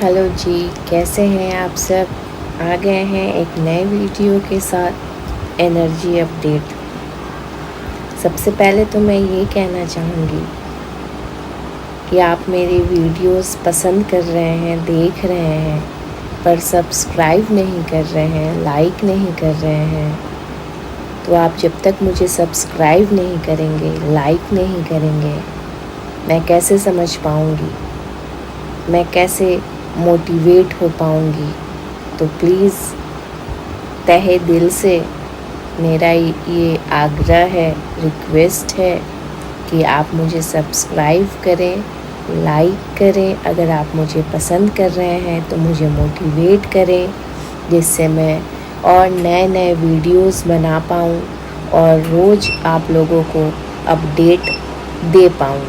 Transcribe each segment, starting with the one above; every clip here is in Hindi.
हेलो जी, कैसे हैं आप सब। आ गए हैं एक नए वीडियो के साथ एनर्जी अपडेट। सबसे पहले तो मैं ये कहना चाहूँगी कि आप मेरी वीडियोस पसंद कर रहे हैं, देख रहे हैं, पर सब्सक्राइब नहीं कर रहे हैं, लाइक नहीं कर रहे हैं। तो आप जब तक मुझे सब्सक्राइब नहीं करेंगे, लाइक नहीं करेंगे, मैं कैसे समझ पाऊँगी, मैं कैसे मोटिवेट हो पाऊँगी। तो प्लीज़ तहे दिल से मेरा ये आग्रह है, रिक्वेस्ट है कि आप मुझे सब्सक्राइब करें, लाइक करें। अगर आप मुझे पसंद कर रहे हैं तो मुझे मोटिवेट करें, जिससे मैं और नए नए वीडियोस बना पाऊँ और रोज़ आप लोगों को अपडेट दे पाऊँ।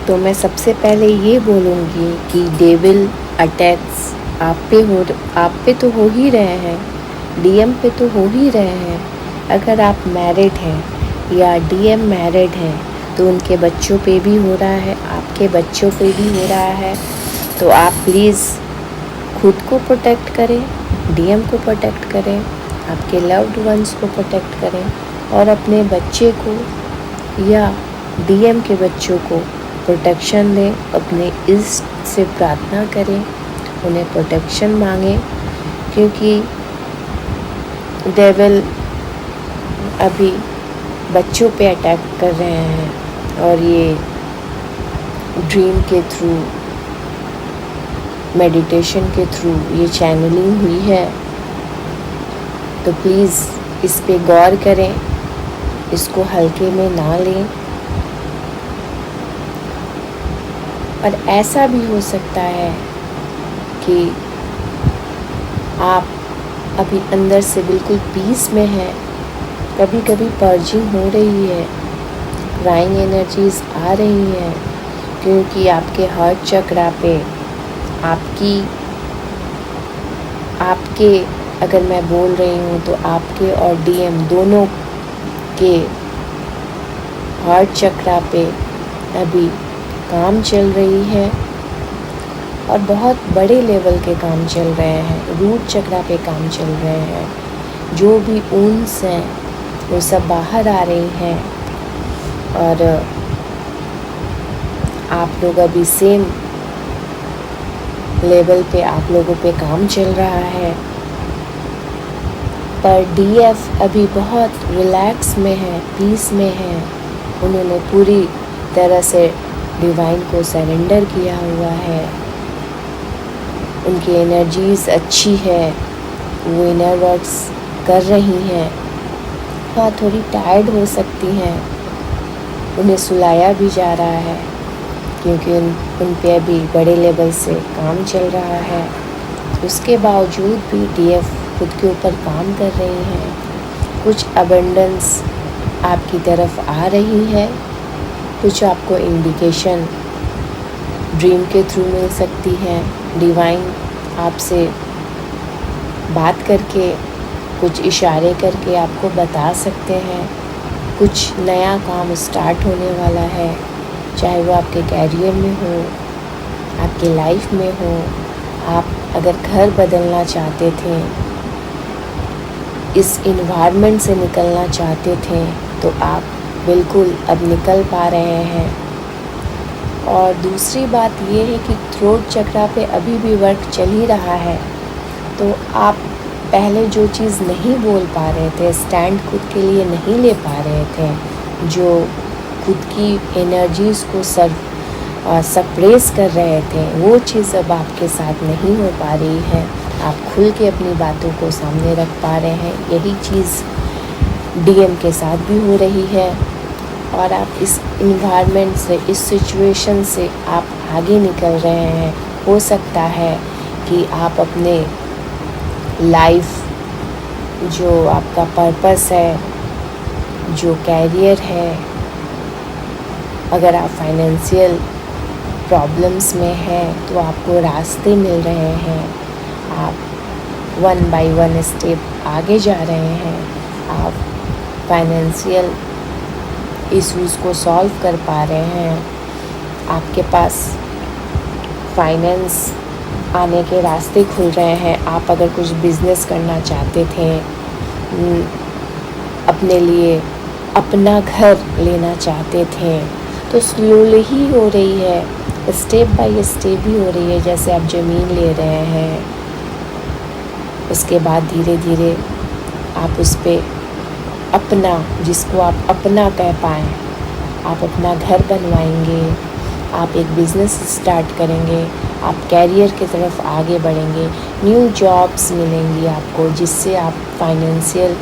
तो मैं सबसे पहले ये बोलूँगी कि डेविल अटैक्स आप पे तो हो ही रहे हैं, डीएम पे तो हो ही रहे हैं। अगर आप मैरिड हैं या डीएम मैरिड हैं तो उनके बच्चों पे भी हो रहा है, आपके बच्चों पे भी हो रहा है। तो आप प्लीज़ खुद को प्रोटेक्ट करें, डीएम को प्रोटेक्ट करें, आपके लव्ड वंस को प्रोटेक्ट करें और अपने बच्चे को या डीएम के बच्चों को प्रोटेक्शन दें। अपने इष्ट से प्रार्थना करें, उन्हें प्रोटेक्शन मांगें, क्योंकि डेविल अभी बच्चों पे अटैक कर रहे हैं और ये ड्रीम के थ्रू, मेडिटेशन के थ्रू ये चैनलिंग हुई है। तो प्लीज़ इस पे गौर करें, इसको हल्के में ना लें। और ऐसा भी हो सकता है कि आप अभी अंदर से बिल्कुल पीस में हैं, कभी कभी पर्जिंग हो रही है, क्राइंग एनर्जीज आ रही हैं, क्योंकि आपके हार्ट चक्रा पे आपके अगर मैं बोल रही हूँ तो आपके और डीएम दोनों के हार्ट चक्रा पे अभी काम चल रही है और बहुत बड़े लेवल के काम चल रहे हैं। रूट चक्रा पे काम चल रहे हैं, जो भी ऊन्स हैं वो सब बाहर आ रही हैं और आप लोग अभी सेम लेवल पे आप लोगों पे काम चल रहा है। पर डीएफ अभी बहुत रिलैक्स में है, पीस में है। उन्होंने पूरी तरह से डिवाइन को सरेंडर किया हुआ है, उनकी एनर्जीज अच्छी है, वो इनर वर्क्स कर रही हैं। हाँ, थोड़ी टायर्ड हो सकती हैं, उन्हें सुलाया भी जा रहा है क्योंकि उन पे अभी बड़े लेवल से काम चल रहा है। उसके बावजूद भी डीएफ खुद के ऊपर काम कर रही हैं। कुछ अबंडेंस आपकी तरफ आ रही है, कुछ आपको इंडिकेशन ड्रीम के थ्रू मिल सकती है। डिवाइन आपसे बात करके, कुछ इशारे करके आपको बता सकते हैं कुछ नया काम स्टार्ट होने वाला है, चाहे वो आपके कैरियर में हो, आपकी लाइफ में हो। आप अगर घर बदलना चाहते थे, इस इन्वायरमेंट से निकलना चाहते थे, तो आप बिल्कुल अब निकल पा रहे हैं। और दूसरी बात ये है कि थ्रोट चक्रा पे अभी भी वर्क चल ही रहा है। तो आप पहले जो चीज़ नहीं बोल पा रहे थे, स्टैंड खुद के लिए नहीं ले पा रहे थे, जो खुद की एनर्जीज़ को सप्रेस कर रहे थे, वो चीज़ अब आपके साथ नहीं हो पा रही है। आप खुल के अपनी बातों को सामने रख पा रहे हैं। यही चीज़ डीएम के साथ भी हो रही है और आप इस इन्वायरमेंट से, इस सिचुएशन से आप आगे निकल रहे हैं। हो सकता है कि आप अपने लाइफ, जो आपका पर्पस है, जो कैरियर है, अगर आप फाइनेंशियल प्रॉब्लम्स में हैं तो आपको रास्ते मिल रहे हैं। आप 1 बाय 1 स्टेप आगे जा रहे हैं। आप फाइनेंशियल इश्यूज़ को सॉल्व कर पा रहे हैं। आपके पास फाइनेंस आने के रास्ते खुल रहे हैं। आप अगर कुछ बिज़नेस करना चाहते थे, अपने लिए अपना घर लेना चाहते थे, तो स्लोली ही हो रही है, स्टेप बाय स्टेप ही हो रही है। जैसे आप ज़मीन ले रहे हैं, उसके बाद धीरे धीरे आप उस पर अपना, जिसको आप अपना कह पाएँ, आप अपना घर बनवाएंगे, आप एक बिज़नेस स्टार्ट करेंगे, आप कैरियर की तरफ आगे बढ़ेंगे, न्यू जॉब्स मिलेंगी आपको, जिससे आप फाइनेंशियल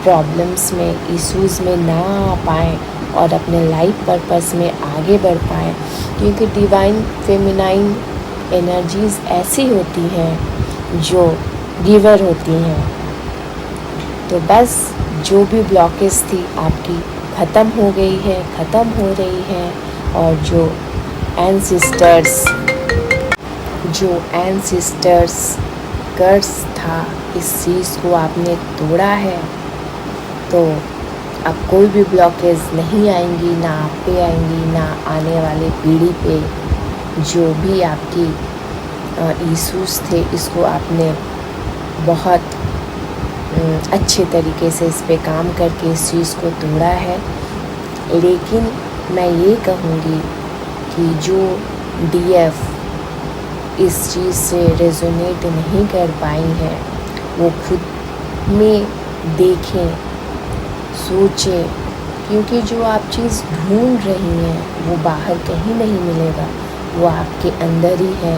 प्रॉब्लम्स में, इश्यूज़ में ना आ पाएँ और अपने लाइफ पर्पस में आगे बढ़ पाएँ। क्योंकि डिवाइन फेमिनाइन एनर्जीज़ ऐसी होती हैं जो गिवर होती हैं। तो बस जो भी ब्लॉकेज थी आपकी ख़त्म हो गई है, ख़त्म हो रही है। और जो एंसिस्टर्स कर्स था, इस चीज़ को आपने तोड़ा है, तो अब कोई भी ब्लॉकेज नहीं आएंगी, ना आप पे आएंगी, ना आने वाले पीढ़ी पे। जो भी आपकी इश्यूज़ थे, इसको आपने बहुत अच्छे तरीके से इस पे काम करके इस चीज़ को तोड़ा है। लेकिन मैं ये कहूँगी कि जो डीएफ इस चीज़ से रेजोनेट नहीं कर पाई हैं, वो खुद में देखें, सोचें, क्योंकि जो आप चीज़ ढूंढ रही हैं वो बाहर कहीं नहीं मिलेगा, वो आपके अंदर ही है।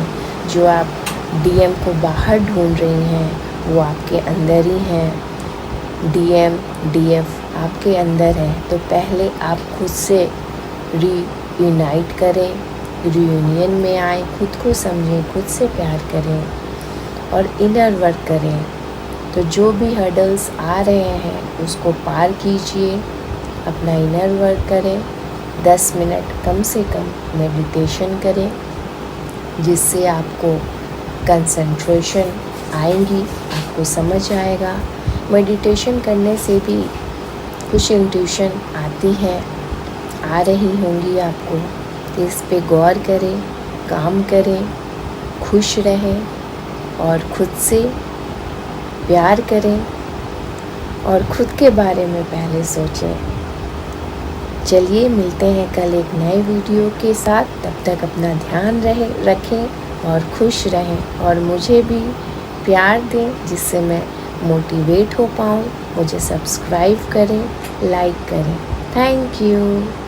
जो आप डीएम को बाहर ढूंढ रही हैं, वो आपके अंदर ही हैं। डीएफ आपके अंदर है। तो पहले आप खुद से रीयूनाइट करें, रियूनियन में आए, खुद को समझें, खुद से प्यार करें और इनर वर्क करें। तो जो भी हर्डल्स आ रहे हैं उसको पार कीजिए, अपना इनर वर्क करें, 10 मिनट कम से कम मेडिटेशन करें, जिससे आपको कंसंट्रेशन आएंगी, आपको समझ आएगा। मेडिटेशन करने से भी कुछ इंट्यूशन आती हैं, आ रही होंगी आपको। इस पे गौर करें, काम करें, खुश रहें और खुद से प्यार करें और खुद के बारे में पहले सोचें। चलिए मिलते हैं कल एक नए वीडियो के साथ। तब तक अपना ध्यान रखें और खुश रहें और मुझे भी प्यार दें, जिससे मैं मोटिवेट हो पाऊँ। मुझे सब्सक्राइब करें, लाइक करें। Thank you.